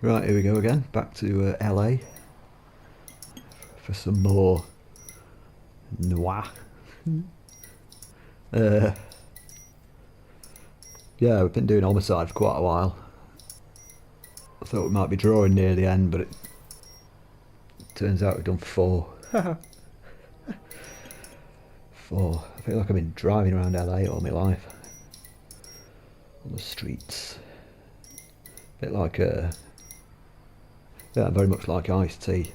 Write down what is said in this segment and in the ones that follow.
Right, here we go again, back to LA for some more Noire. Yeah, we've been doing homicide for quite a while. I thought we might be drawing near the end, but it turns out we've done 4. 4. I feel like I've been driving around LA all my life. On the streets. A bit like yeah, very much like Ice-T.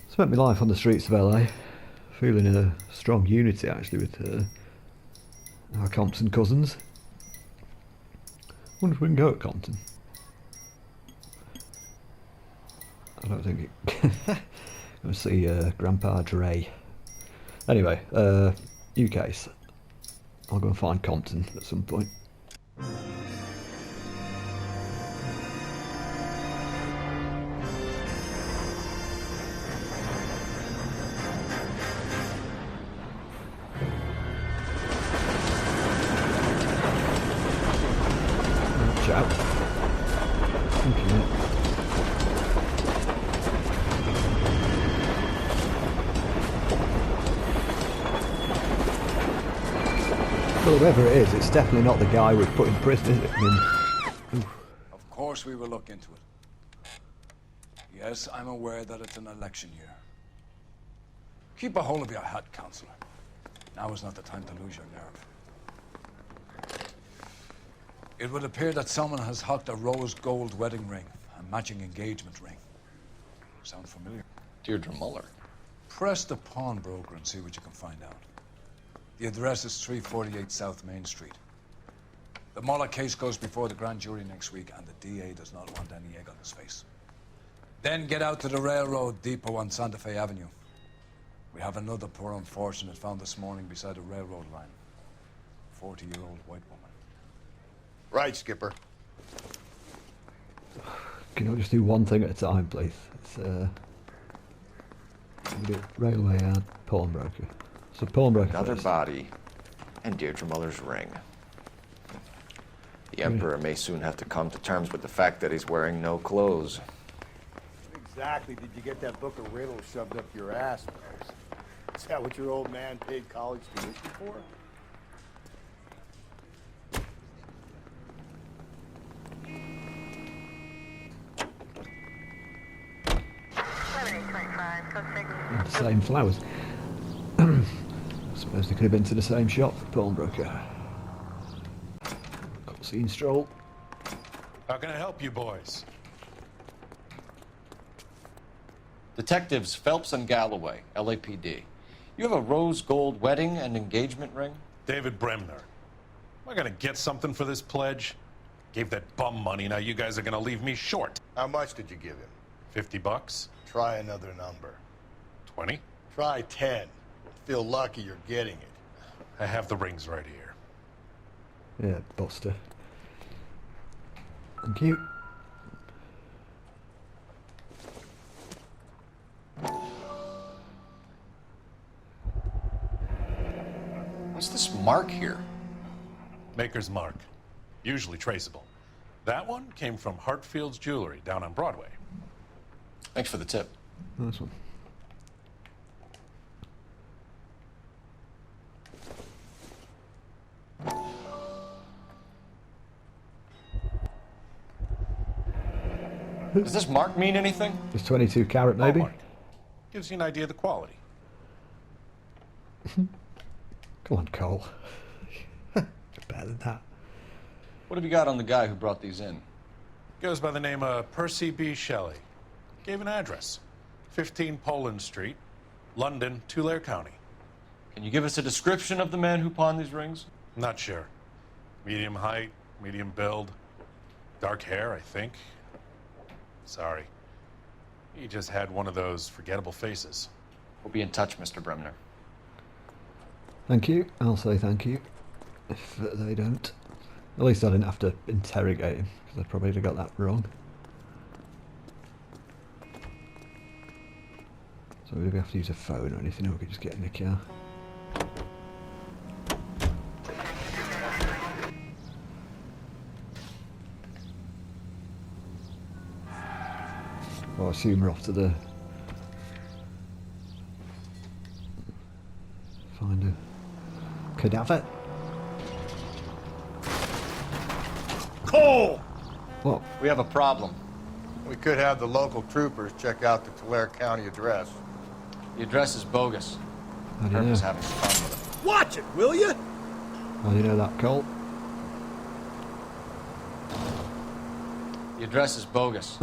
Spent my life on the streets of LA, feeling a strong unity actually with our Compton cousins. Wonder if we can go at Compton. I don't think it. Going to see Grandpa Dre. Anyway, UK's. I'll go and find Compton at some point. Watch out. Okay. Well, whoever it is, it's definitely not the guy we've put in prison, is it? I mean, of course we will look into it. Yes, I'm aware that it's an election year. Keep a hold of your hat, Counselor. Now is not the time to lose your nerve. It would appear that someone has hocked a rose gold wedding ring, a matching engagement ring. Sound familiar? Deirdre Muller. Press the pawnbroker and see what you can find out. The address is 348 South Main Street. The Muller case goes before the grand jury next week, and the DA does not want any egg on his face. Then get out to the railroad depot on Santa Fe Avenue. We have another poor unfortunate found this morning beside a railroad line. 40-year-old white woman. Right, Skipper. can I just do one thing at a time, please? It's railway yard, pawnbroker. So pawnbroker Another first. body, and Deirdre Muller's ring. The Emperor may soon have to come to terms with the fact that he's wearing no clothes. Exactly did you get that book of riddles shoved up your ass, Rose? Is that what your old man paid college tuition for? Same flowers. I suppose they could have been to the same shop, pawnbroker. Cutscene stroll. How can I help you boys? Detectives Phelps and Galloway, LAPD. You have a rose gold wedding and engagement ring? David Bremner. Am I gonna get something for this pledge? Gave that bum money, now you guys are gonna leave me short. How much did you give him? $50? Try another number. 20? Try 10. Feel lucky you're getting it. I have the rings right here. Yeah, Buster. Thank you. What's this mark here? Maker's mark. Usually traceable. That one came from Hartfield's Jewelry down on Broadway. Thanks for the tip. Nice one. Does this mark mean anything? Just 22 carat, maybe? Hallmark. Gives you an idea of the quality. Come on, Cole. Better than that. What have you got on the guy who brought these in? Goes by the name of Percy B. Shelley. Gave an address. 15 Poland Street, London, Tulare County. Can you give us a description of the man who pawned these rings? Not sure. Medium height, medium build. Dark hair, I think. Sorry. He just had one of those forgettable faces. We'll be in touch, Mr. Bremner. Thank you. I'll say thank you. If they don't. At least I didn't have to interrogate him, because I probably would have got that wrong. So do we have to use a phone or anything, or we could just get in the car? Well, I assume we're off to the... Find a cadaver. Cole! What? We have a problem. We could have the local troopers check out the Tulare County address. The address is bogus. How do you Herb is know? having fun with it. Watch it, will you? How do you know that, Cole? The address is bogus.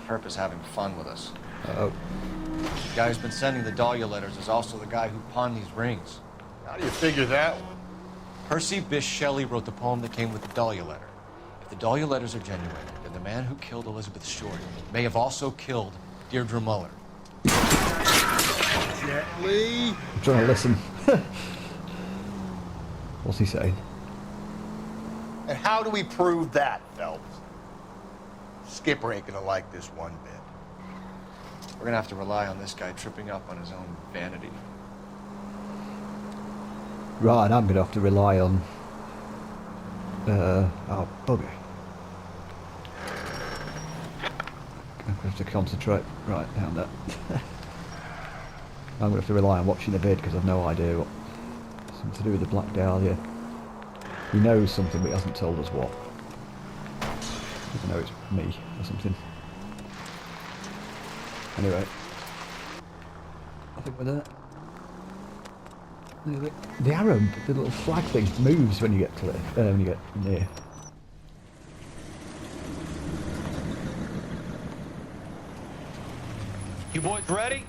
Herb is having fun with us. Uh-oh. The guy who's been sending the Dahlia letters is also the guy who pawned these rings. How do you figure that one? Percy Bysshe Shelley wrote the poem that came with the Dahlia letter. If the Dahlia letters are genuine, then the man who killed Elizabeth Short may have also killed Deirdre Muller. Gently. I'm trying to listen. What's he saying? And how do we prove that, Phelps? Skipper ain't gonna like this one bit. We're gonna have to rely on this guy tripping up on his own vanity. Right, I'm going to have to rely on... oh, bugger. I'm going to have to concentrate. Right, down there. I'm going to have to rely on watching the vid because I've no idea what... Something to do with the Black Dahlia. He knows something but he hasn't told us what. Even though it's me or something. Anyway. I think we're there. The arrow, the little flag thing, moves when you get to it, when you get near. You boys ready?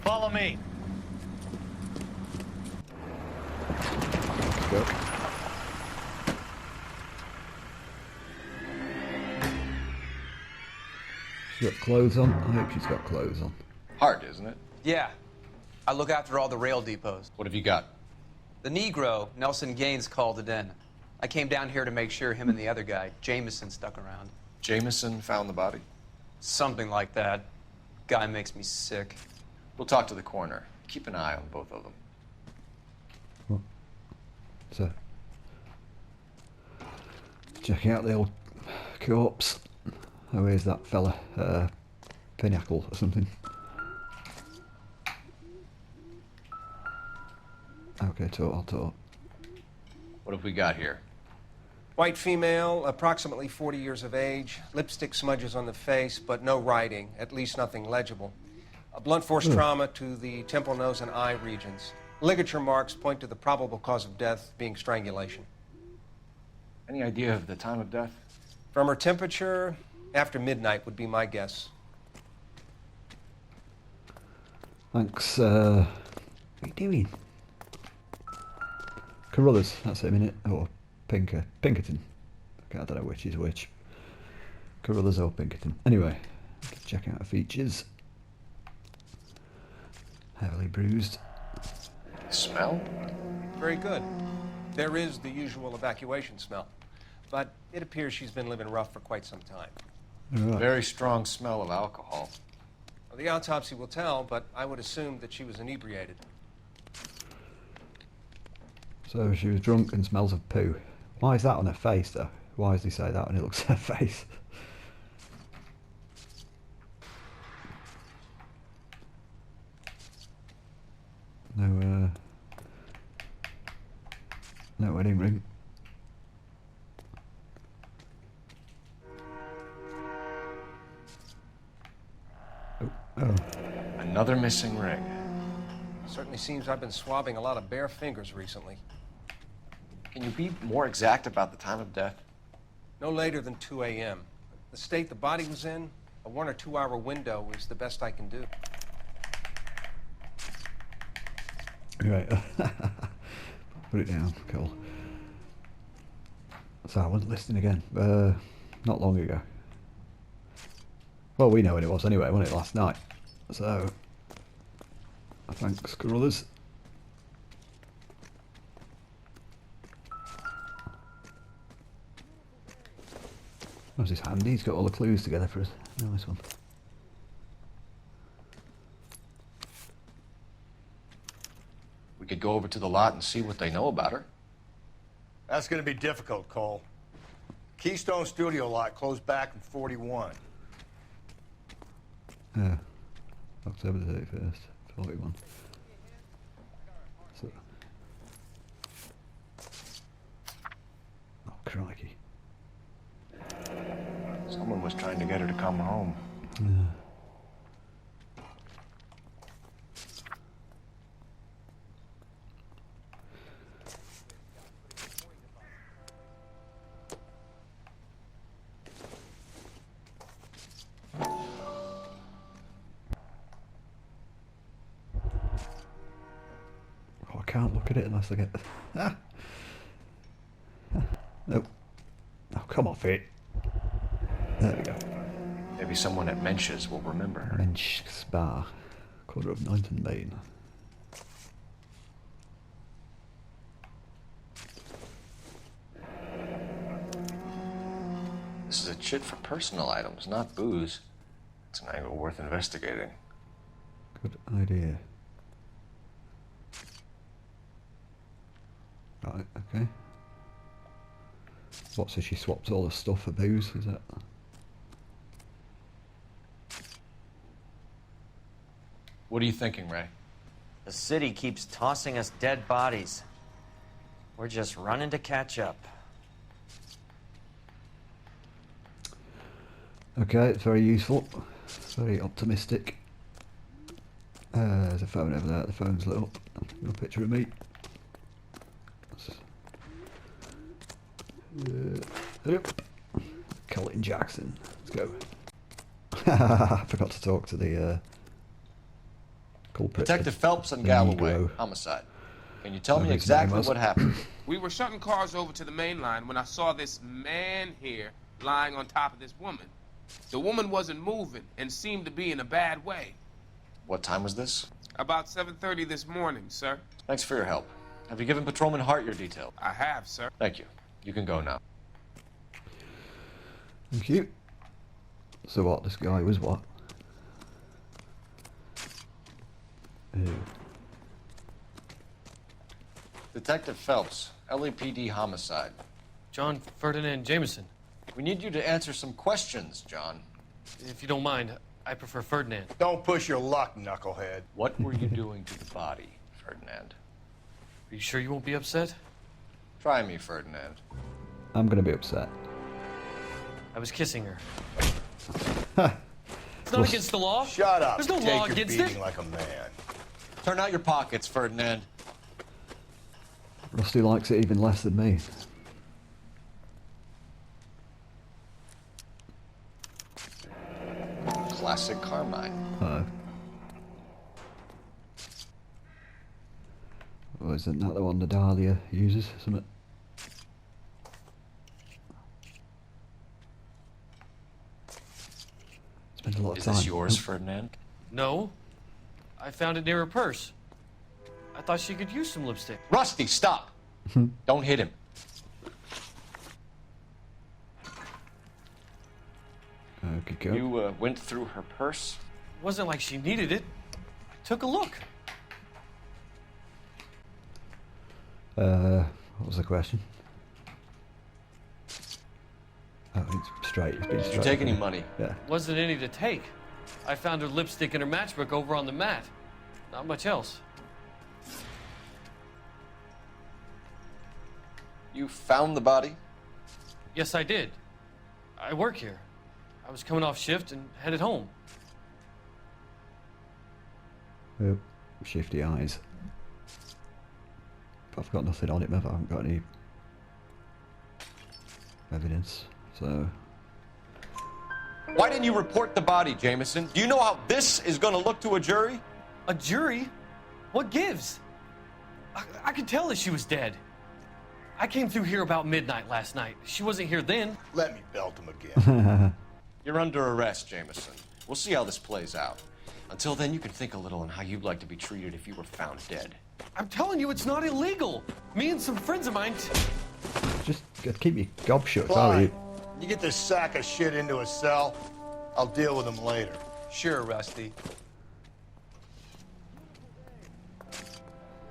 Follow me. Let's go. She's got clothes on. I hope she's got clothes on. Hard, isn't it? Yeah. I look after all the rail depots. What have you got? The Negro, Nelson Gaines, called it in. I came down here to make sure him and the other guy, Jameson, stuck around. Jameson found the body? Something like that. Guy makes me sick. We'll talk to the coroner. Keep an eye on both of them. What? So, checking out the old corpse. Oh, here's that fella, Pinnacle or something. Okay, I'll talk. What have we got here? White female, approximately 40 years of age, lipstick smudges on the face, but no writing, at least nothing legible. A blunt force trauma to the temple, nose, and eye regions. Ligature marks point to the probable cause of death being strangulation. Any idea of the time of death? From her temperature, after midnight would be my guess. Thanks, what are you doing? Carruthers, that's him, innit? Or Pinkerton. Okay, I don't know which is which. Carruthers or Pinkerton. Anyway, let's check out the features. Heavily bruised. Smell? Very good. There is the usual evacuation smell, but it appears she's been living rough for quite some time. Right. Very strong smell of alcohol. Well, the autopsy will tell, but I would assume that she was inebriated. So she was drunk and smells of poo. Why is that on her face, though? Why does he say that when he looks at her face? No wedding ring. Oh. Another missing ring. Certainly seems I've been swabbing a lot of bare fingers recently. Can you be more exact about the time of death? No later than 2 a.m. The state the body was in, a 1 or 2 hour window is the best I can do. Right. Put it down, cool. So I wasn't listening again. Not long ago. Well, we know when it was anyway, wasn't it, last night? So, thanks, Carruthers. Where's his handy? He's got all the clues together for us. Nice one. We could go over to the lot and see what they know about her. That's gonna be difficult, Cole. Keystone Studio lot closed back in 41. October the 31st, 41. So, oh, crikey. Someone was trying to get her to come home. Oh, I can't look at it unless I get... Ah! Nope. Oh, come off it. There we go. Maybe someone at Mensch's will remember her. Mensch Spa, corner of 9th and Main. This is a chit for personal items, not booze. It's an angle worth investigating. Good idea. Right, okay. What, so she swapped all the stuff for booze, is that? What are you thinking, Ray? The city keeps tossing us dead bodies. We're just running to catch up. Okay, it's very useful. Very optimistic. There's a phone over there. The phone's lit up. No picture of me. Yep. Colin Jackson. Let's go. I forgot to talk to the culprit. Detective Phelps and the Galloway, Negro. homicide. Can you tell Whatever me his name exactly was. what happened? We were shutting cars over to the main line when I saw this man here lying on top of this woman. The woman wasn't moving and seemed to be in a bad way. What time was this? About 7:30 this morning, sir. Thanks for your help. Have you given Patrolman Hart your detail? I have, sir. Thank you. You can go now. Thank you. So what? This guy was what? Ew. Detective Phelps, LAPD homicide. John Ferdinand Jameson. We need you to answer some questions, John. If you don't mind, I prefer Ferdinand. Don't push your luck, knucklehead. What were you doing to the body, Ferdinand? Are you sure you won't be upset? Try me, Ferdinand. I'm gonna be upset. I was kissing her. Ha! It's not against the law. Shut up. There's no Take law your against beating it. like a man. Turn out your pockets, Ferdinand. Rusty likes it even less than me. Classic Carmine. Oh, isn't that the one the Dahlia uses? Something. Spent a lot of Is time. this yours, Ferdinand? No. I found it near her purse. I thought she could use some lipstick. Rusty, stop! Don't hit him. Okay, go. You went through her purse? It wasn't like she needed it. I took a look. What was the question? Oh, it's straight. It's been Did straight. you take any money? Yeah. Wasn't any to take. I found her lipstick in her matchbook over on the mat. Not much else. You found the body? Yes, I did. I work here. I was coming off shift and headed home. Oh, shifty eyes. I've got nothing on it, have I? I haven't got any evidence, so... Why didn't you report the body, Jameson? Do you know how this is going to look to a jury? A jury? What gives? I could tell that she was dead. I came through here about midnight last night. She wasn't here then. Let me belt him again. You're under arrest, Jameson. We'll see how this plays out. Until then, you can think a little on how you'd like to be treated if you were found dead. I'm telling you, it's not illegal. Me and some friends of mine... Just keep your gob shut, can't Fine. you? You get this sack of shit into a cell, I'll deal with him later. Sure, Rusty.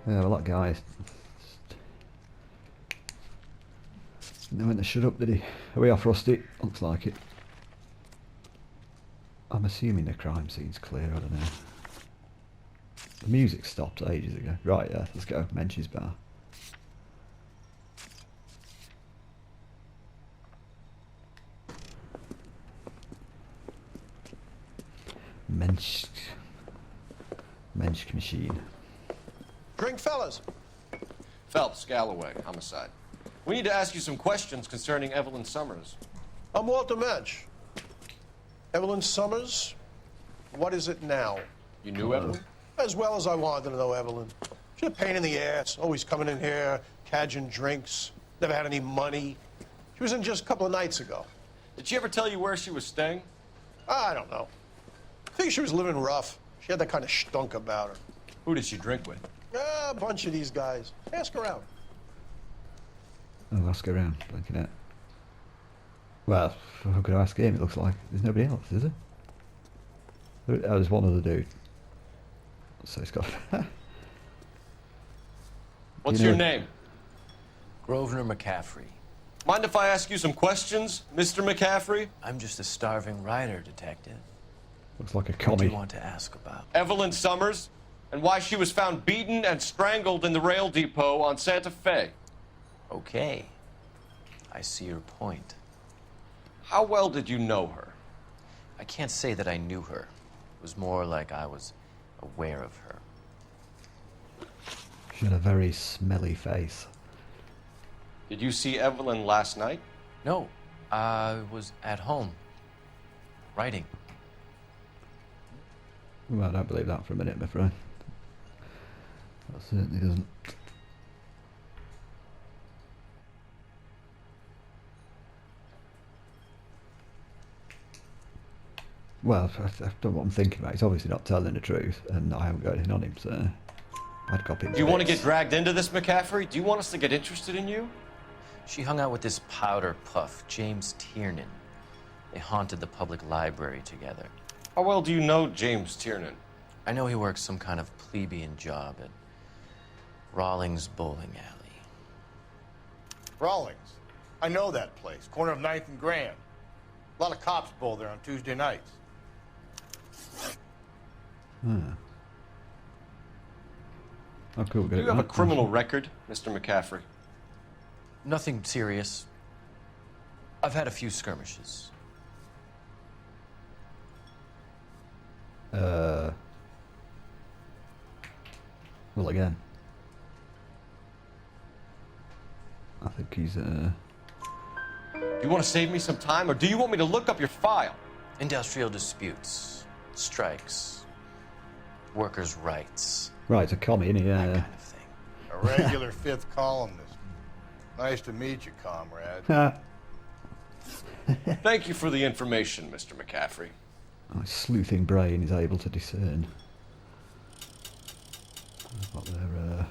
Yeah, well, that guy... Didn't know when to shut up, did he? Are we off, Rusty? Looks like it. I'm assuming the crime scene's clear, I don't know. The music stopped ages ago. Right, yeah, let's go. Mensch's bar. Mensch machine. Drink, fellas. Phelps, Galloway, homicide. We need to ask you some questions concerning Evelyn Summers. I'm Walter Mensch. Evelyn Summers, what is it now? You knew Evelyn? As well as I wanted to know Evelyn. She's a pain in the ass, always coming in here, cadging drinks, never had any money. She was in just a couple of nights ago. Did she ever tell you where she was staying? I don't know. I think she was living rough. She had that kind of stunk about her. Who did she drink with? A bunch of these guys. Ask around. Oh, ask around, blinking it. Well, how could I ask him? It looks like there's nobody else, is there? There's one other dude. So it's got... What's your name? Grosvenor McCaffrey. Mind if I ask you some questions, Mr. McCaffrey? I'm just a starving writer, detective. Looks like a What commie. do you want to ask about? Evelyn Summers, and why she was found beaten and strangled in the rail depot on Santa Fe. Okay. I see your point. How well did you know her? I can't say that I knew her. It was more like I was aware of her. She had a very smelly face. Did you see Evelyn last night? No, I was at home, writing. Well, I don't believe that for a minute, my friend. That certainly doesn't. Well, I don't know what I'm thinking about. He's obviously not telling the truth, and I haven't got anything on him, so I'd copy him. Do you want to get dragged into this, McCaffrey? Do you want us to get interested in you? She hung out with this powder puff, James Tiernan. They haunted the public library together. How well do you know James Tiernan? I know he works some kind of plebeian job at Rawlings Bowling Alley. Rawlings. I know that place. Corner of 9th and Grand. A lot of cops bowl there on Tuesday nights. Oh, cool. Do you have a criminal record, Mr. McCaffrey? Nothing serious. I've had a few skirmishes. Well, again. I think he's, Do you want to save me some time, or do you want me to look up your file? Industrial disputes, strikes, workers' rights. Right, it's a commie, isn't he? Yeah. That kind of thing. A regular fifth columnist. Nice to meet you, comrade. Thank you for the information, Mr. McCaffrey. My sleuthing brain is able to discern what their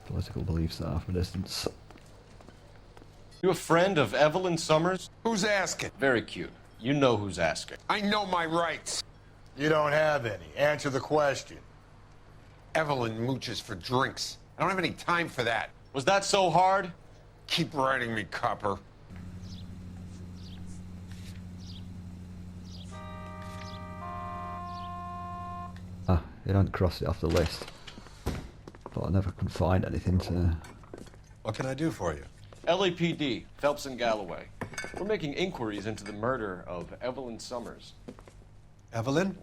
political beliefs are from a distance. You a friend of Evelyn Summers? Who's asking? Very cute. You know who's asking. I know my rights. You don't have any. Answer the question. Evelyn mooches for drinks. I don't have any time for that. Was that so hard? Keep writing me, copper. Ah, you don't cross it off the list. But I never could find anything to... What can I do for you? LAPD, Phelps and Galloway. We're making inquiries into the murder of Evelyn Summers. Evelyn?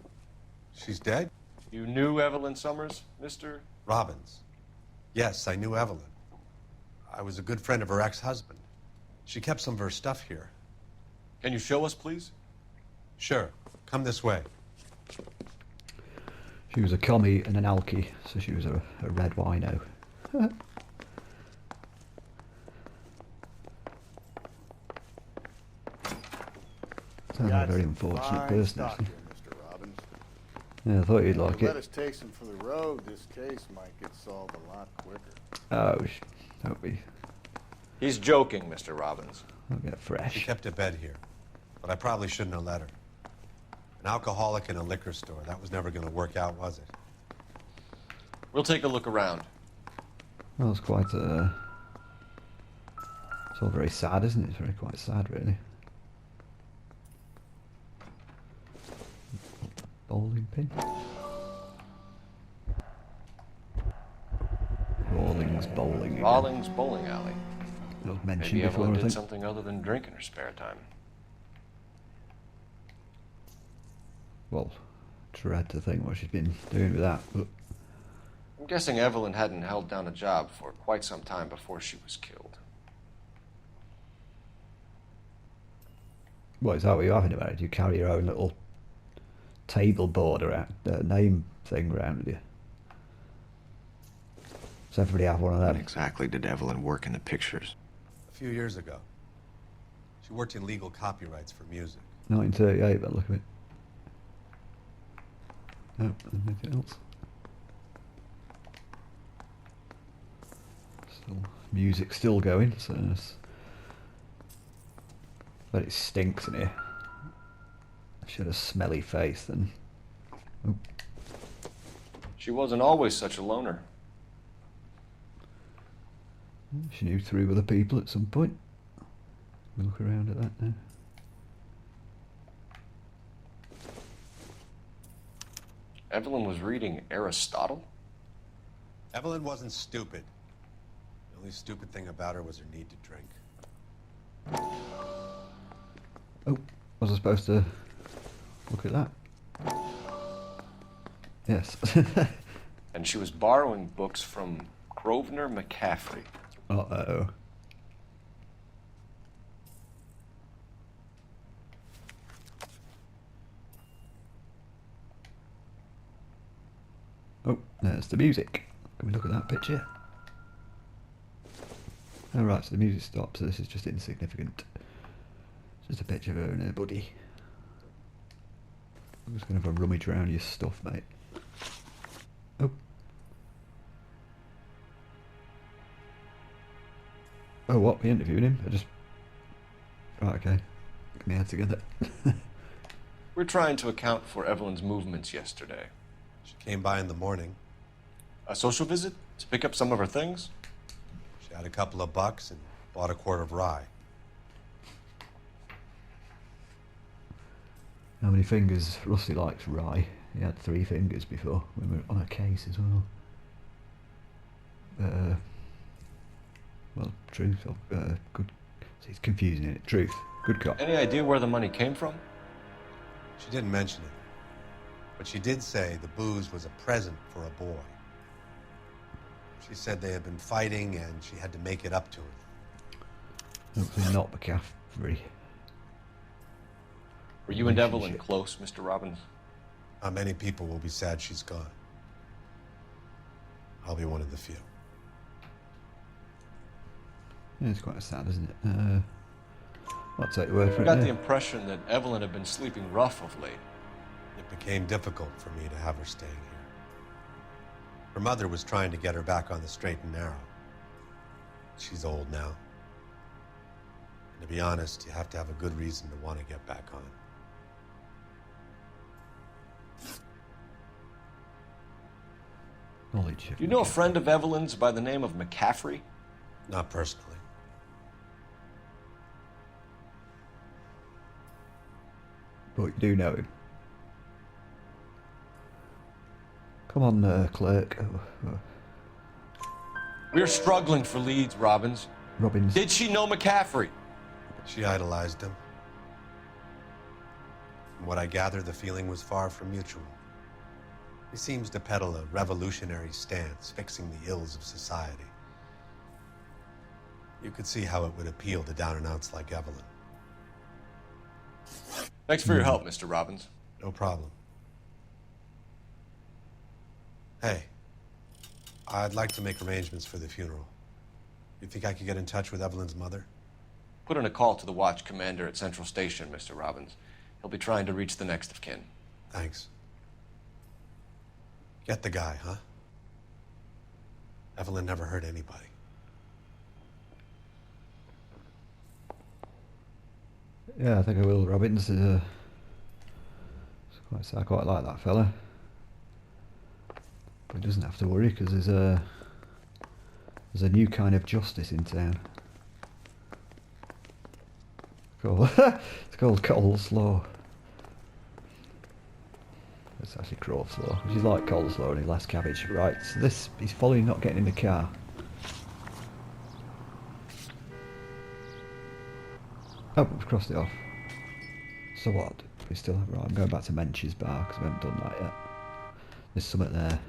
She's dead? You knew Evelyn Summers, Mr. Robbins. Yes, I knew Evelyn. I was a good friend of her ex-husband. She kept some of her stuff here. Can you show us, please? Sure. Come this way. She was a commie and an alky, so she was a red wino. Sounds like a very unfortunate person, actually. Mr. Robbins. Yeah, I thought you'd like Let it. us take some for the road. This case might get solved a lot quicker. Oh, don't be. He's joking, Mr. Robbins. I'll get She fresh. kept a bed here, but I probably shouldn't have let her. An alcoholic in a liquor store. That was never going to work out, was it? We'll take a look around. Well, it's quite, it's all very sad, isn't it? It's very quite sad, really. Bowling pin. Rawlings Bowling. Again. Rawlings Bowling Alley. That was mentioned Maybe before, Evelyn I did think. something other than drink in her spare time. Well, dread to think what she's been doing with that, but I'm guessing Evelyn hadn't held down a job for quite some time before she was killed. what is that what you're having about? Do you carry your own little table board around, name thing around with you? Does everybody have one of them? When exactly did Evelyn work in the pictures? A few years ago. She worked in legal copyrights for music. 1938, but look at it. No, anything else? Still, music still going, so but it stinks in here. She had a smelly face then. Oh. She wasn't always such a loner. She knew through other people at some point. We look around at that now. Evelyn was reading Aristotle? Evelyn wasn't stupid. The only stupid thing about her was her need to drink. Oh, was I supposed to look at that? Yes. And she was borrowing books from Grosvenor McCaffrey. Uh-oh. Oh, there's the music. Can we look at that picture? Oh right, so the music stops, so this is just insignificant. It's just a picture of her and her buddy. I'm just going to have a rummage around your stuff, mate. Oh. Oh, what? We interviewed him? I just... Right, okay. Get my head together. We're trying to account for Evelyn's movements yesterday. She came by in the morning. A social visit? To pick up some of her things? She had a couple of bucks and bought a quart of rye. How many fingers? Rusty likes rye. He had 3 fingers before. We were on a case as well. Well, truth. Good. See, it's confusing, isn't it? Truth. Good cop. Any idea where the money came from? She didn't mention it. But she did say the booze was a present for a boy. She said they had been fighting and she had to make it up to him. Hopefully not McCaffrey. Were you and Evelyn close, Mr. Robbins? Many people will be sad she's gone. I'll be one of the few. Yeah, it's quite sad, isn't it? I'll take your word for I it. got Yeah. the impression that Evelyn had been sleeping rough of late. It became difficult for me to have her staying here. Her mother was trying to get her back on the straight and narrow. She's old now. And to be honest, you have to have a good reason to want to get back on. Knowledge. Do you know a friend of Evelyn's by the name of McCaffrey? Not personally. But you do know him. Come on, clerk. We're struggling for leads, Robbins. Robbins. Did she know McCaffrey? She idolized him. From what I gather, the feeling was far from mutual. He seems to peddle a revolutionary stance, fixing the ills of society. You could see how it would appeal to down-and-outs like Evelyn. Thanks for your help, Mr. Robbins. No problem. Hey, I'd like to make arrangements for the funeral. You think I could get in touch with Evelyn's mother? Put in a call to the watch commander at Central Station, Mr. Robbins. He'll be trying to reach the next of kin. Thanks. Get the guy, huh? Evelyn never hurt anybody. Yeah, I think I will. Robbins is quite sad. I quite like that fella. But he doesn't have to worry because there's a new kind of justice in town. It's called coleslaw. It's actually crawfio, which is like coleslaw and less cabbage. Right, so this, he's following, not getting in the car. Oh, we've crossed it off. So what? We still have, right, I'm going back to Mench's bar because we haven't done that yet. There's something there.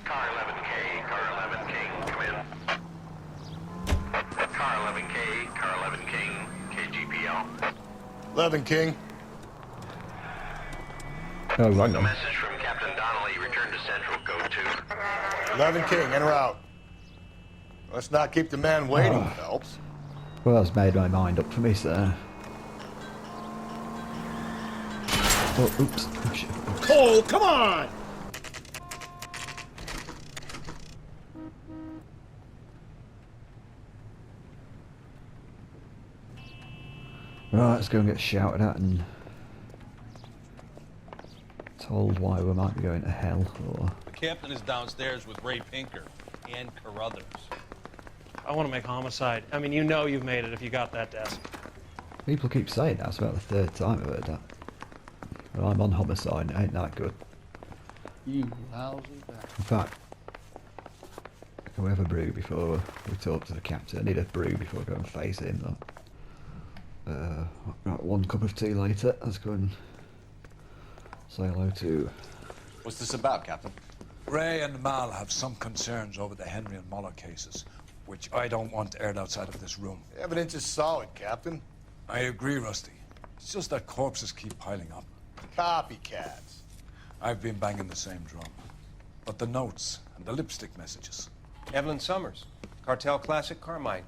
Car 11K, Car 11 King, come in. Car 11K, Car 11 King, KGPL. 11 King. Oh, right A on. message from Captain Donnelly, return to Central, code 2. 11 King, in or out? Let's not keep the man waiting, Oh. Phelps. Well, that's made my mind up for me, sir. Oh, oops. Oh, shit. Oops. Cole, come on! Right, let's go and get shouted at and told why we might be going to hell, or... The captain is downstairs with Ray Pinker and Carruthers. I want to make homicide. I mean, you know you've made it if you got that desk. People keep saying that. It's about the third time I've heard that. Well, I'm on homicide and it ain't that good. You lousy bastard. In fact, can we have a brew before we talk to the captain? I need a brew before I go and face him, though. Right, 1 cup of tea later. Let's go and say hello to... What's this about, Captain? Ray and Mal have some concerns over the Henry and Muller cases, which I don't want aired outside of this room. The evidence is solid, Captain. I agree, Rusty. It's just that corpses keep piling up. Copycats. I've been banging the same drum. But the notes and the lipstick messages. Evelyn Summers, Cartel Classic Carmine.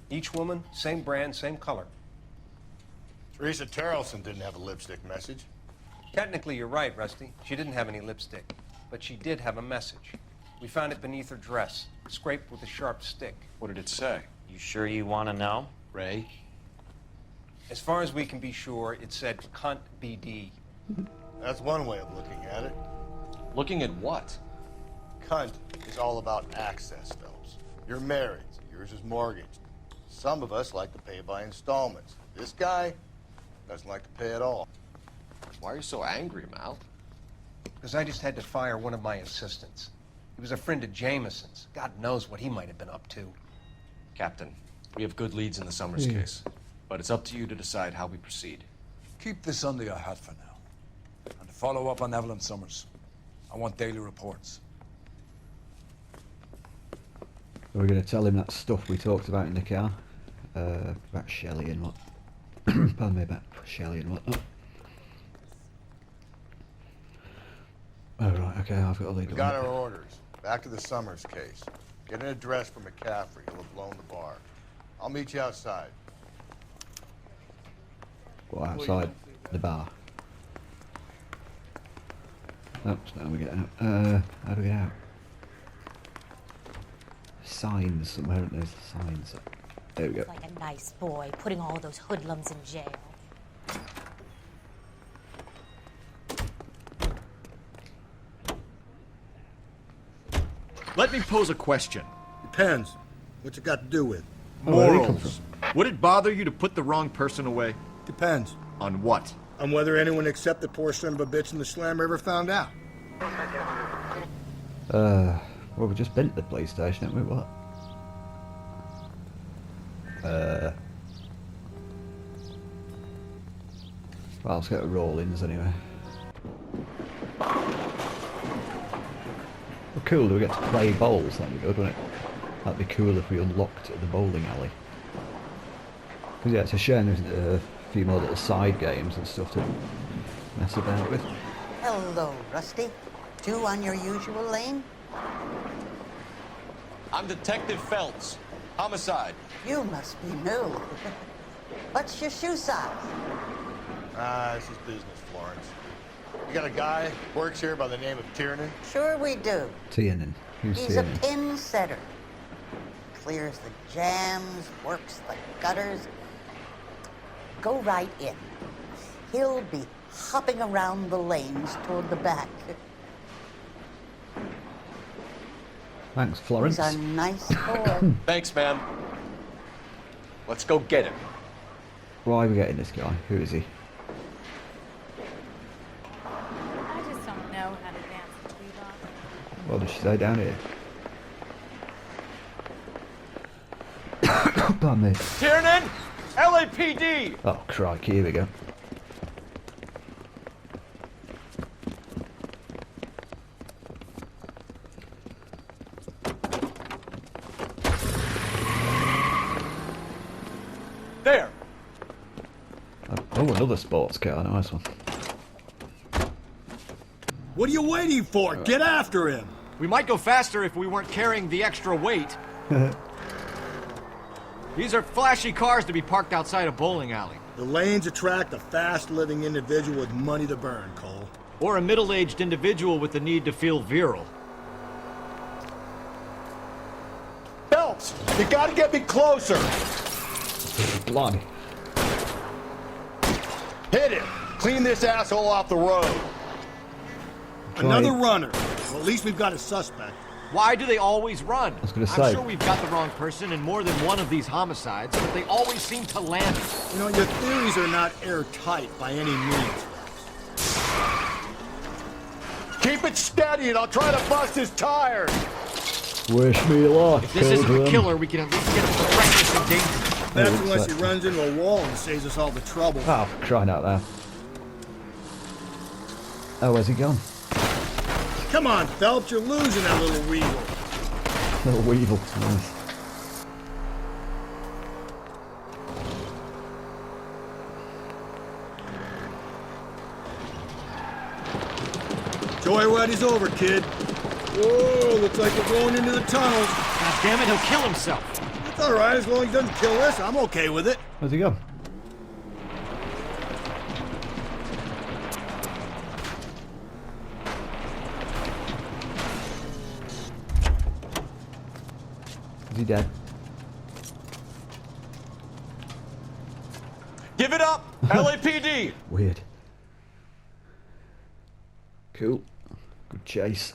Each woman, same brand, same color. Teresa Terrelson didn't have a lipstick message. Technically, you're right, Rusty. She didn't have any lipstick, but she did have a message. We found it beneath her dress, scraped with a sharp stick. What did it say? You sure you want to know? Ray? As far as we can be sure, it said cunt BD. That's one way of looking at it. Looking at what? Cunt is all about access, Phelps. You're married, so yours is mortgaged. Some of us like to pay by installments. This guy doesn't like to pay at all. Why are you so angry, Mal? Because I just had to fire one of my assistants. He was a friend of Jameson's. God knows what he might have been up to. Captain, we have good leads in the Summers case, but it's up to you to decide how we proceed. Keep this under your hat for now. And follow up on Evelyn Summers. I want daily reports. Are we going to tell him that stuff we talked about in the car? About Shelley and what? Pardon me, about Shelley and whatnot. Oh, right, okay, I've got to leave. We got our orders. Back to the Summers case. Get an address for McCaffrey. He'll have blown the bar. I'll meet you outside. Well, outside the bar. Oh, so now we get out. How do we get out? Signs somewhere, aren't there? Signs. There we go. Like a nice boy, putting all those hoodlums in jail. Let me pose a question. Depends. What's it got to do with? Morals. Would it bother you to put the wrong person away? Depends. On what? On whether anyone except the poor son of a bitch in the slammer ever found out. Well, we've just been to the police station, haven't we? What? Well, let's get a roll-ins anyway. Well, cool, do we get to play bowls? That'd be good, wouldn't it? That'd be cool if we unlocked the bowling alley. Because yeah, it's a shame there's a few more little side games and stuff to mess about with. Hello, Rusty. 2 on your usual lane? I'm Detective Phelps. Homicide. You must be new. What's your shoe size? This is business, Florence. You got a guy who works here by the name of Tiernan? Sure we do. Tiernan. Who's He's Tiernan? a pin setter. Clears the jams, works the gutters. Go right in. He'll be hopping around the lanes toward the back. Thanks, Florence. He's a nice boy. Thanks, ma'am. Let's go get him. Why are we getting this guy? Who is he? I just don't know how to dance the bebop. What does she say down here? Pardon me. Tiernan! LAPD! Oh, crikey, here we go. There! Oh, another sports car, nice one. What are you waiting for? Get after him! We might go faster if we weren't carrying the extra weight. These are flashy cars to be parked outside a bowling alley. The lanes attract a fast-living individual with money to burn, Cole. Or a middle-aged individual with the need to feel virile. Phelps, you gotta get me closer! Blimey. Hit him! Clean this asshole off the road! Another runner. Well, at least we've got a suspect. Why do they always run? I was gonna I'm say. sure we've got the wrong person in more than one of these homicides, but they always seem to land. You know, your theories are not airtight by any means. Keep it steady and I'll try to bust his tires! Wish me luck, If this isn't children. the killer, we can at least get him for reckless endangerment. That's unless he runs into a wall and saves us all the trouble. Oh, for crying out loud. Oh, where's he gone? Come on, Phelps, you're losing that little weevil. Little weevil. Nice. Joyride is over, kid. Whoa, looks like we're going into the tunnels. God damn it, he'll kill himself. It's all right, as long as he doesn't kill us. I'm okay with it. Where's he gone? Is he dead? Give it up! LAPD! Weird. Cool. Good chase.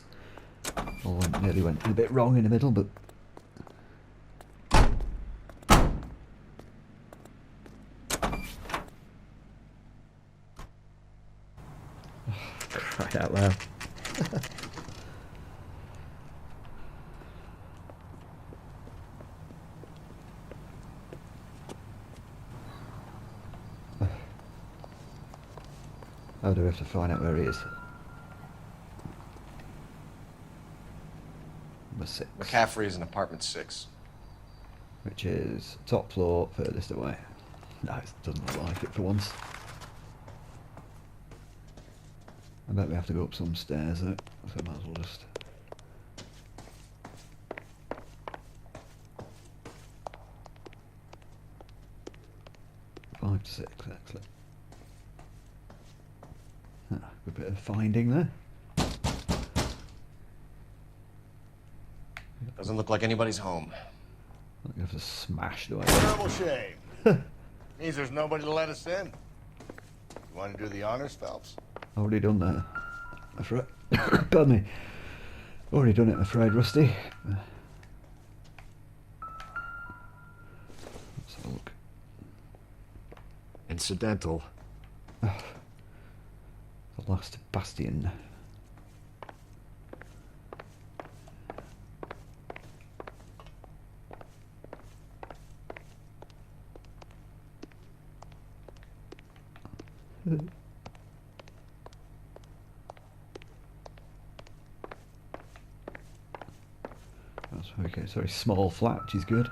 Oh, nearly went a bit wrong in the middle, but... Cry out loud. How do we have to find out where he is? Number 6. McCaffrey is in apartment 6. Which is top floor, furthest away. No, it doesn't look like it for once. I bet we have to go up some stairs, so I might as well just... Five to 6, excellent. Good bit of finding there. Doesn't look like anybody's home. You have to smash the way. Terrible shame. Means there's nobody to let us in. You want to do the honors, Phelps? Already done that. Afraid. Pardon me. Already done it, I'm afraid, Rusty. Let's have a look. Incidental. The last bastion. That's okay. Sorry, small flat, which is good.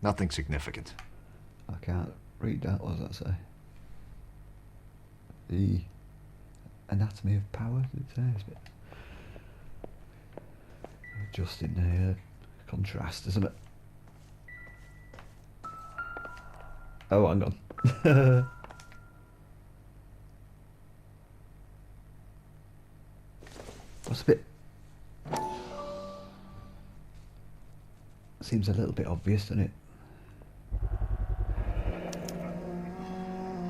Nothing significant. I can't read that. What does that say? The anatomy of power. Did it say? It's a bit just in the contrast, isn't it? Oh, hang on. What's a bit? Seems a little bit obvious, doesn't it?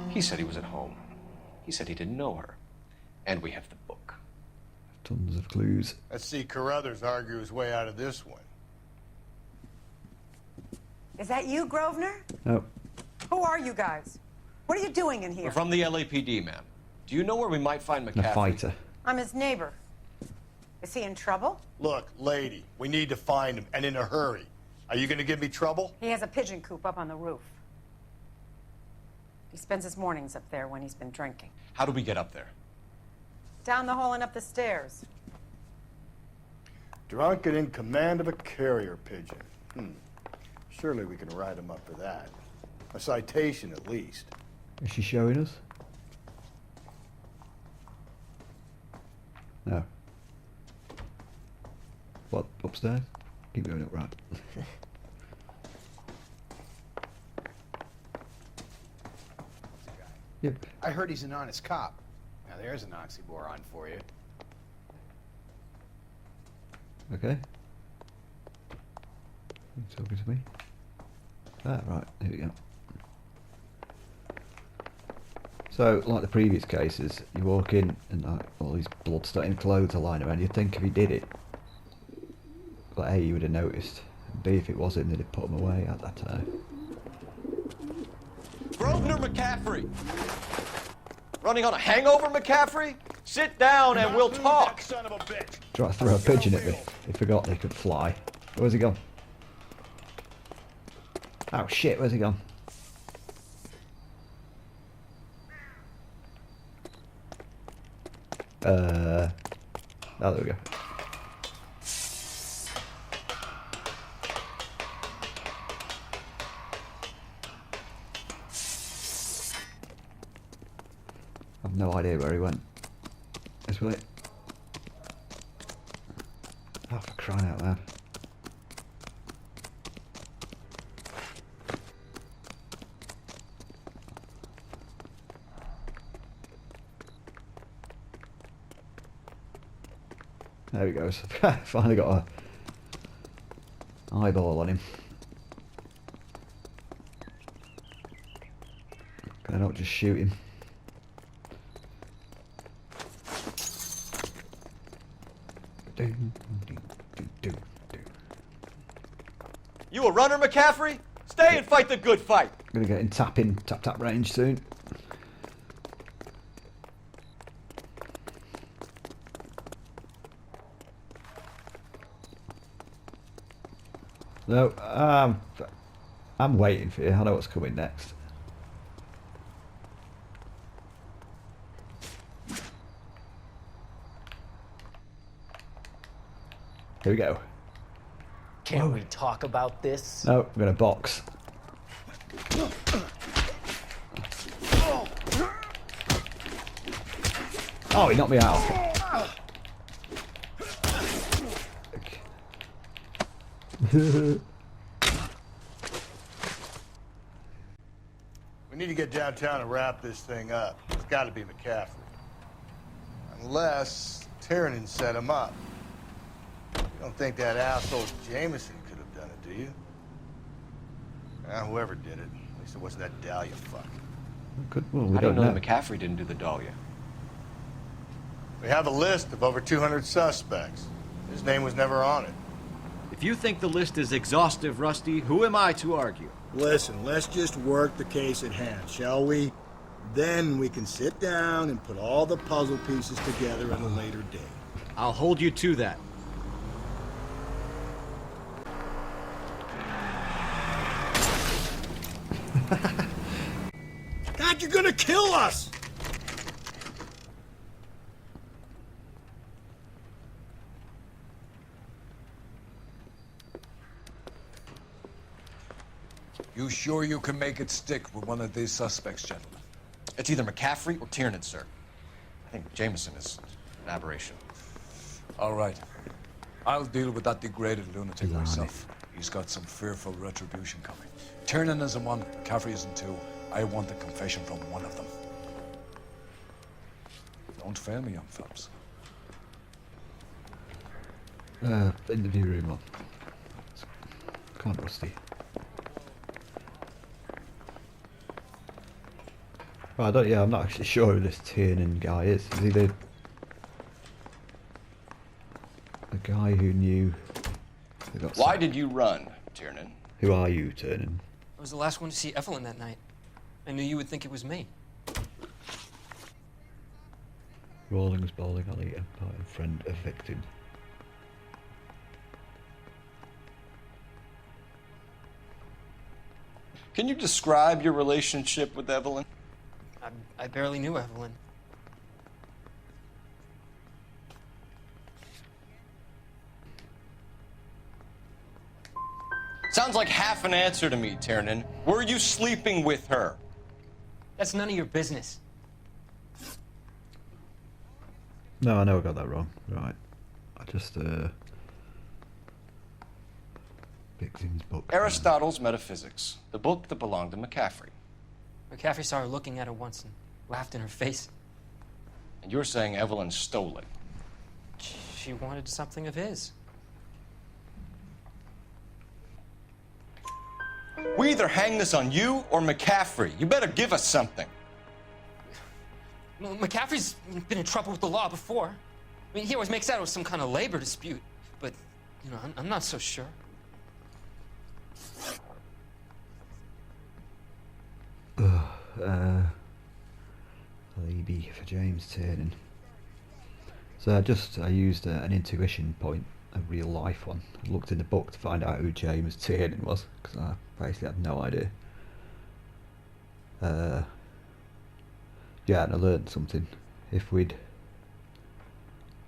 He said he was at home. He said he didn't know her. And we have the book. Tons of clues. Let's see Carruthers argue his way out of this one. Is that you, Grosvenor? No. Who are you guys? What are you doing in here? We're from the LAPD, ma'am. Do you know where we might find McCaffrey? A fighter. I'm his neighbor. Is he in trouble? Look, lady, we need to find him, and in a hurry. Are you going to give me trouble? He has a pigeon coop up on the roof. He spends his mornings up there when he's been drinking. How do we get up there? Down the hall and up the stairs. Drunk and in command of a carrier pigeon. Surely we can write him up for that. A citation, at least. Is she showing us? No. What? Upstairs? Keep going up, right. Yep. I heard he's an honest cop. Now there's an oxymoron for you. Okay. You talking to me? Ah, right. Here we go. So, like the previous cases, you walk in and like, all these blood-stained clothes are lying around. You'd think if he did it, like A, you would have noticed. And B, if it was him, they'd have put him away at that time. Grosvenor McCaffrey! Running on a hangover, McCaffrey? Sit down and we'll talk! Son of a bitch! Try to throw a pigeon at me. He forgot they could fly. Where's he gone? Oh shit, where's he gone? Oh, there we go. I've no idea where he went. This way. Oh, for crying out loud. There he goes. Finally got a eyeball on him. Can I not just shoot him? You a runner, McCaffrey? Stay and fight the good fight. I'm gonna get in tap range soon. No, I'm waiting for you. I know what's coming next. Here we go. Can we talk about this? No, I'm gonna box. Oh, he knocked me out. We need to get downtown and wrap this thing up. It's got to be McCaffrey. Unless Tiernan set him up. You don't think that asshole Jameson could have done it, do you? Whoever did it. At least it wasn't that Dahlia fuck. Good. Well, we I don't didn't know know. that McCaffrey didn't do the Dahlia. We have a list of over 200 suspects. His name was never on it. If you think the list is exhaustive, Rusty, who am I to argue? Listen, let's just work the case at hand, shall we? Then we can sit down and put all the puzzle pieces together at a later date. I'll hold you to that. God, you're gonna kill us! You sure you can make it stick with one of these suspects, gentlemen? It's either McCaffrey or Tiernan, sir. I think Jameson is an aberration. All right. I'll deal with that degraded lunatic myself. He's got some fearful retribution coming. Tiernan isn't one, McCaffrey isn't two. I want a confession from one of them. Don't fail me, young fellas. Interview room on. Come on, Rusty. Well, I'm not actually sure who this Tiernan guy is. Is he the guy who knew? Why did you run, Tiernan? Who are you, Tiernan? I was the last one to see Evelyn that night. I knew you would think it was me. Rawlings, bowling alley, empire, friend of victim. Can you describe your relationship with Evelyn? I barely knew Evelyn. Sounds like half an answer to me, Tiernan. Were you sleeping with her? That's none of your business. No, I know I got that wrong. Right. I just, Bixin's book. Aristotle's Metaphysics, the book that belonged to McCaffrey. McCaffrey saw her looking at her once and laughed in her face. And you're saying Evelyn stole it? She wanted something of his. We either hang this on you or McCaffrey. You better give us something. Well, McCaffrey's been in trouble with the law before. I mean, he always makes out it was some kind of labor dispute, but, you know, I'm not so sure. Alibi for James Tiernan. So I used an intuition point, a real life one. I looked in the book to find out who James Tiernan was, because I basically had no idea. Yeah, and I learned something. If we'd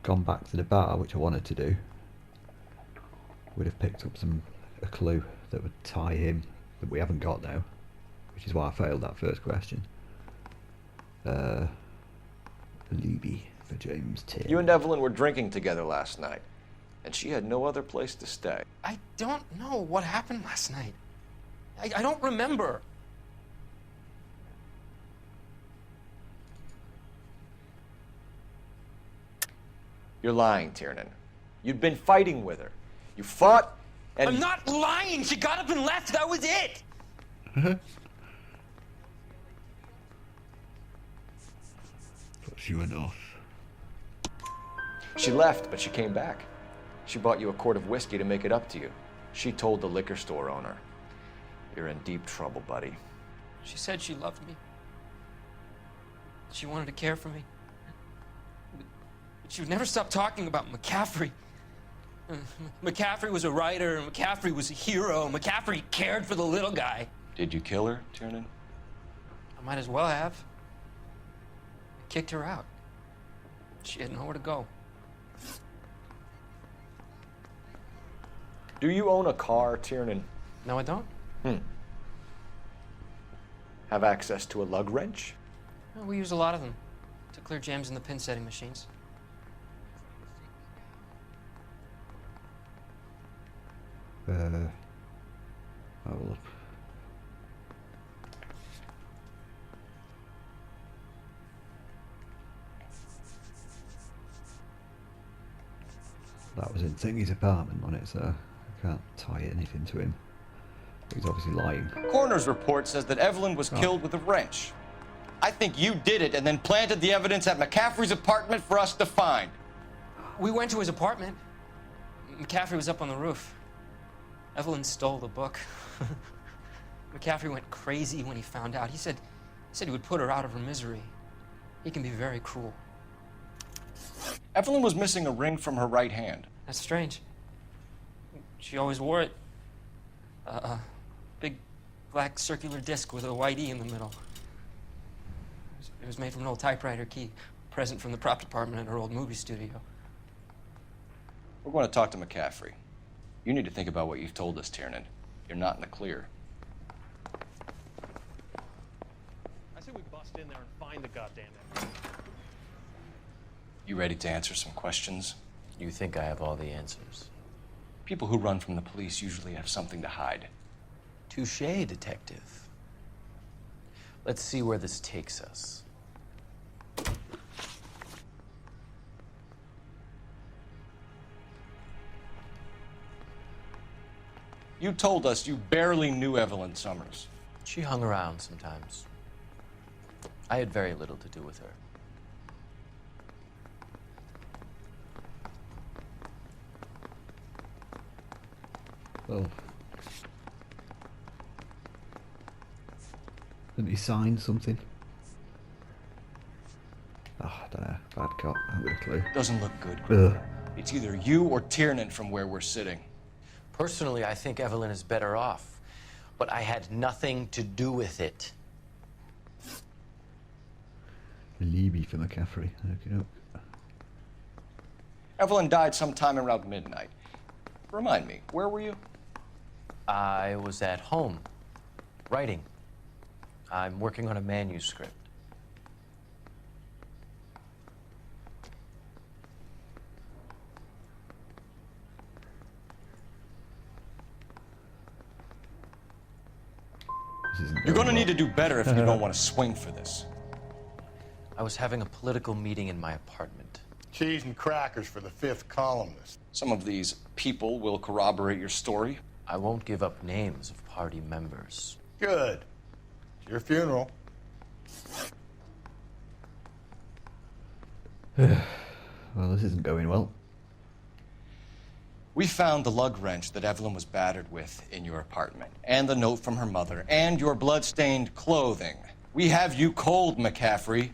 gone back to the bar, which I wanted to do, we'd have picked up a clue that would tie him, that we haven't got now, which is why I failed that first question. Alibi for James Tiernan. You and Evelyn were drinking together last night, and she had no other place to stay. I don't know what happened last night. I don't remember. You're lying, Tiernan. You'd been fighting with her. You fought, and... I'm not lying! She got up and left! That was it! But she went off. She left, but she came back. She bought you a quart of whiskey to make it up to you. She told the liquor store owner. You're in deep trouble, buddy. She said she loved me. She wanted to care for me. But she would never stop talking about McCaffrey. McCaffrey was a writer, McCaffrey was a hero, McCaffrey cared for the little guy. Did you kill her, Tiernan? I might as well have. I kicked her out. She had nowhere to go. Do you own a car, Tiernan? No, I don't. Have access to a lug wrench? Well, we use a lot of them to clear jams in the pin setting machines. Hold up. That was in Thingy's apartment on it, so I can't tie anything to him. He's obviously lying. Coroner's report says that Evelyn was killed with a wrench. I think you did it and then planted the evidence at McCaffrey's apartment for us to find. We went to his apartment. McCaffrey was up on the roof. Evelyn stole the book. McCaffrey went crazy when he found out. He said he would put her out of her misery. He can be very cruel. Evelyn was missing a ring from her right hand. That's strange. She always wore it. A big black circular disc with a white E in the middle. It was made from an old typewriter key, a present from the prop department at her old movie studio. We're going to talk to McCaffrey. You need to think about what you've told us, Tiernan. You're not in the clear. I say we bust in there and find the goddamn thing. You ready to answer some questions? You think I have all the answers? People who run from the police usually have something to hide. Touché, detective. Let's see where this takes us. You told us you barely knew Evelyn Summers. She hung around sometimes. I had very little to do with her. Well, Didn't he sign something? Oh, I don't know. Bad cop. I haven't got a clue. Doesn't look good. Ugh. It's either you or Tiernan from where we're sitting. Personally, I think Evelyn is better off, but I had nothing to do with it. Libby for McCaffrey. Okay, Evelyn died sometime around midnight. Remind me, where were you? I was at home, writing. I'm working on a manuscript. You're gonna need to do better if you don't want to swing for this. I was having a political meeting in my apartment. Cheese and crackers for the 5th columnist. Some of these people will corroborate your story. I won't give up names of party members. Good. It's your funeral. Well, this isn't going well. We found the lug wrench that Evelyn was battered with in your apartment, and the note from her mother, and your blood-stained clothing. We have you cold, McCaffrey.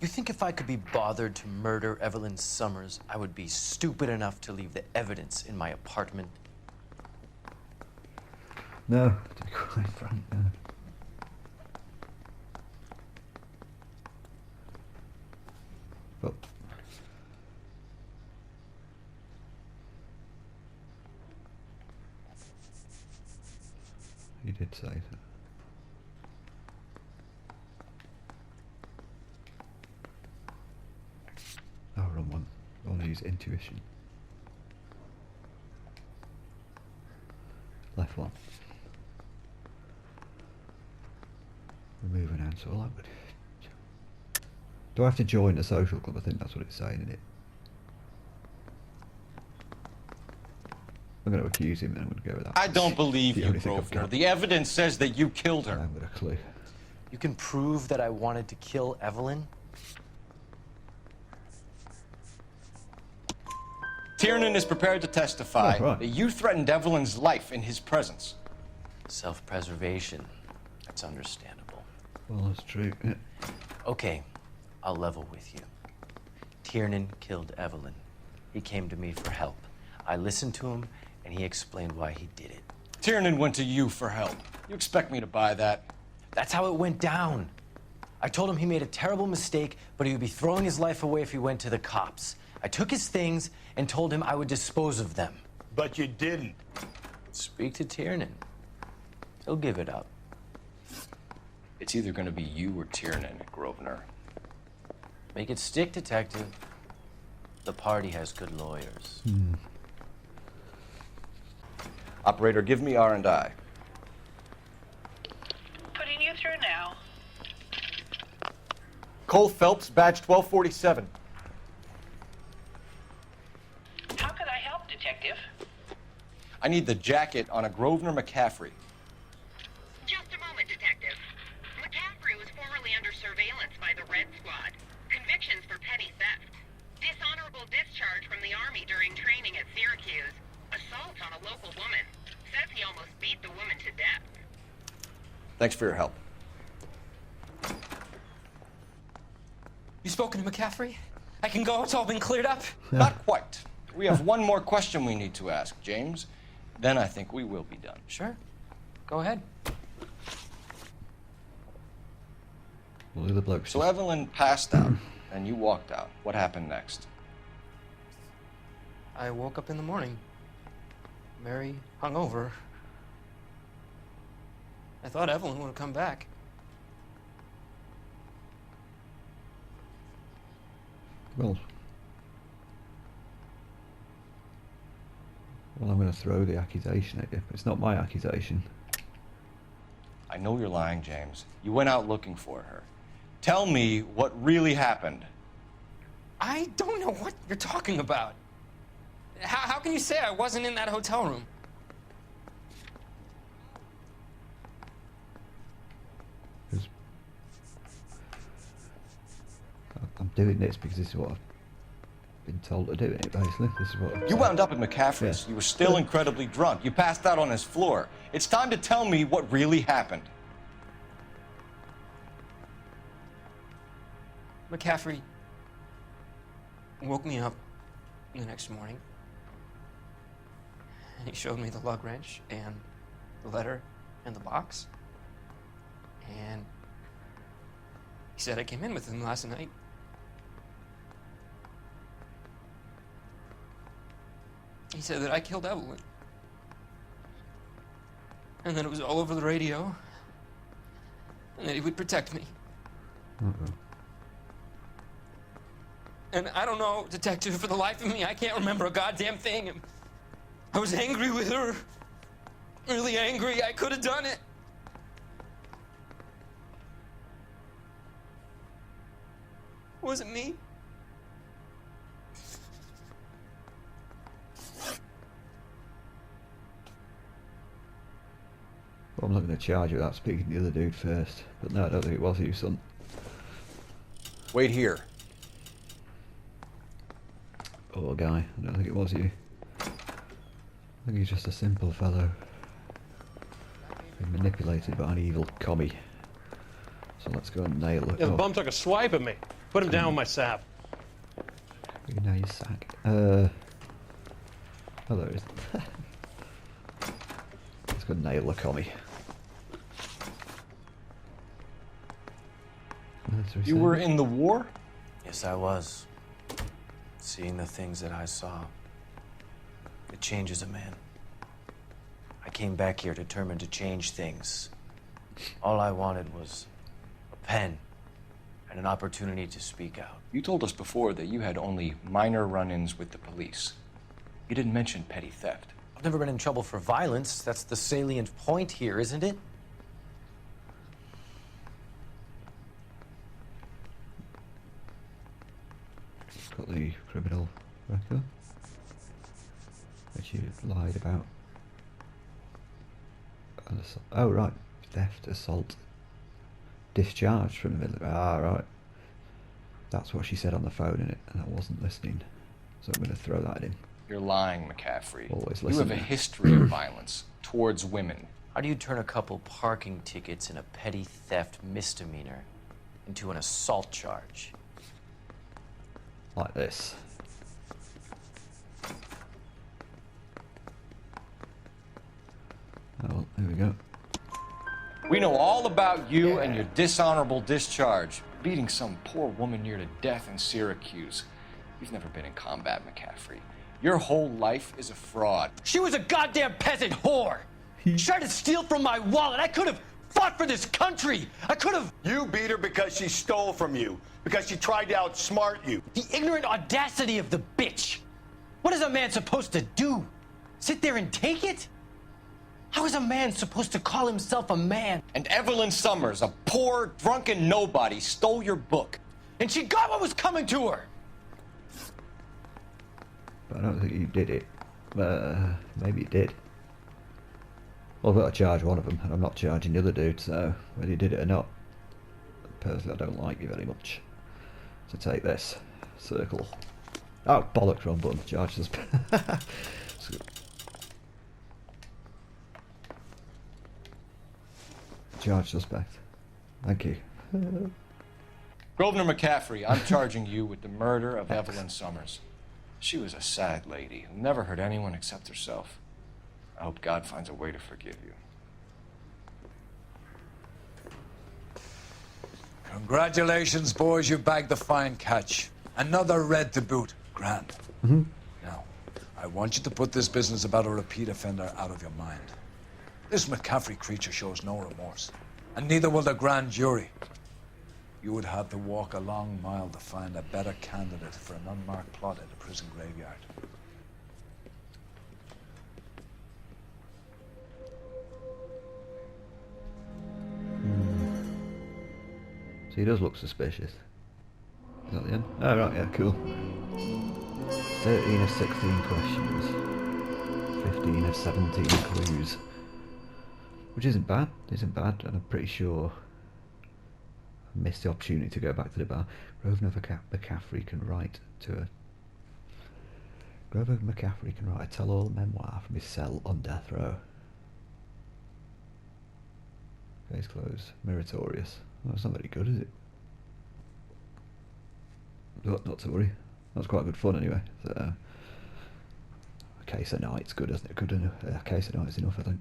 You think if I could be bothered to murder Evelyn Summers, I would be stupid enough to leave the evidence in my apartment? No, to be quite frank, no. But he did say that. Oh, wrong one. I want to use intuition. Left one. Remove an answer. Well, I would. Do I have to join a social club? I think that's what it's saying, isn't it? I'm going to accuse him and I'm going to go with that. I don't believe The you, only thing I've Grosvenor. got. The evidence says that you killed I her. haven't got a clue. You can prove that I wanted to kill Evelyn? Tiernan is prepared to testify Oh, right. that you threatened Evelyn's life in his presence. Self-preservation. That's understandable. Well, that's true. Yeah. Okay, I'll level with you. Tiernan killed Evelyn. He came to me for help. I listened to him, and he explained why he did it. Tiernan went to you for help. You expect me to buy that? That's how it went down. I told him he made a terrible mistake, but he would be throwing his life away if he went to the cops. I took his things and told him I would dispose of them. But you didn't. Speak to Tiernan. He'll give it up. It's either going to be you or Tiernan, Grosvenor. Make it stick, detective. The party has good lawyers. Operator, give me R&I. Putting you through now. Cole Phelps, badge 1247. How could I help, Detective? I need the jacket on a Grosvenor McCaffrey. Just a moment, Detective. McCaffrey was formerly under surveillance by the Red Squad. Convictions for petty theft. Dishonorable discharge from the Army during training at Syracuse. Assault on a local woman. Says he almost beat the woman to death. Thanks for your help. You spoken to McCaffrey? I can go, it's all been cleared up? Not quite. We have one more question we need to ask, James. Then I think we will be done. Sure. Go ahead. Well, the other bloke. So Evelyn passed out, and you walked out. What happened next? I woke up in the morning. Mary hung over. I thought Evelyn would have come back. Well, I'm going to throw the accusation at you. It's not my accusation. I know you're lying, James. You went out looking for her. Tell me what really happened. I don't know what you're talking about. How can you say I wasn't in that hotel room? I'm doing this because this is what I've been told to do. It basically, this is what You wound up at McCaffrey's. Yeah. You were still incredibly drunk. You passed out on his floor. It's time to tell me what really happened. McCaffrey woke me up the next morning, and he showed me the lug wrench and the letter and the box, and he said I came in with him last night. He said that I killed Evelyn, and that it was all over the radio, and that he would protect me. And I don't know, Detective, for the life of me, I can't remember a goddamn thing. And I was angry with her. Really angry. I could have done it. Was it me? Well, I'm not going to charge you without speaking to the other dude first. But no, I don't think it was you, son. Wait here. Oh, guy, I don't think it was you. I think he's just a simple fellow. Been manipulated by an evil commie. So let's go and nail it. Yeah, the bum took a swipe at me. Put him down with my sap. Now you sack. Oh, there is. Let's go nail the commie. You were in the war? Yes, I was. Seeing the things that I saw, it changes a man. I came back here determined to change things. All I wanted was a pen and an opportunity to speak out. You told us before that you had only minor run-ins with the police. You didn't mention petty theft. I've never been in trouble for violence. That's the salient point here, isn't it? Got the criminal record, which you lied about. Oh, right. Theft, assault, discharge from the military. Ah, right. That's what she said on the phone, innit? And I wasn't listening. So I'm going to throw that in. You're lying, McCaffrey. Always You listen. have a history of violence towards women. How do you turn a couple parking tickets and a petty theft misdemeanor into an assault charge? Like this. Oh, there we go. We know all about you and your dishonorable discharge, beating some poor woman near to death in Syracuse. You've never been in combat, McCaffrey. Your whole life is a fraud. She was a goddamn peasant whore. She tried to steal from my wallet. I could have fought for this country. I could have. You beat her because she stole from you, because she tried to outsmart you. The ignorant audacity of the bitch. What is a man supposed to do? Sit there and take it? How is a man supposed to call himself a man? And Evelyn Summers, a poor, drunken nobody, stole your book. And she got what was coming to her. But I don't think you did it. Maybe you did. Well, I've got to charge one of them, and I'm not charging the other dude, so whether you did it or not, personally I don't like you very much. So take this. Circle. Oh, bollocks, wrong button. Charge suspect. Charge suspect. Thank you. Grosvenor McCaffrey, I'm charging you with the murder of Evelyn Summers. She was a sad lady who never hurt anyone except herself. I hope God finds a way to forgive you. Congratulations, boys. You bagged the fine catch. Another red to boot. Grand. Now, I want you to put this business about a repeat offender out of your mind. This McCaffrey creature shows no remorse, and neither will the grand jury. You would have to walk a long mile to find a better candidate for an unmarked plot at a prison graveyard. So he does look suspicious. Is that the end? Oh, right, yeah, cool. 13 of 16 questions. 15 of 17 clues. Which isn't bad, and I'm pretty sure I missed the opportunity to go back to the bar. Grosvenor McCaffrey can write a tell-all memoir from his cell on death row. Case closed. Meritorious. Well, that's not very good, is it? not to worry. That's quite good fun anyway. So, a case a night's good, isn't it? Good enough. A case a night's enough, I think.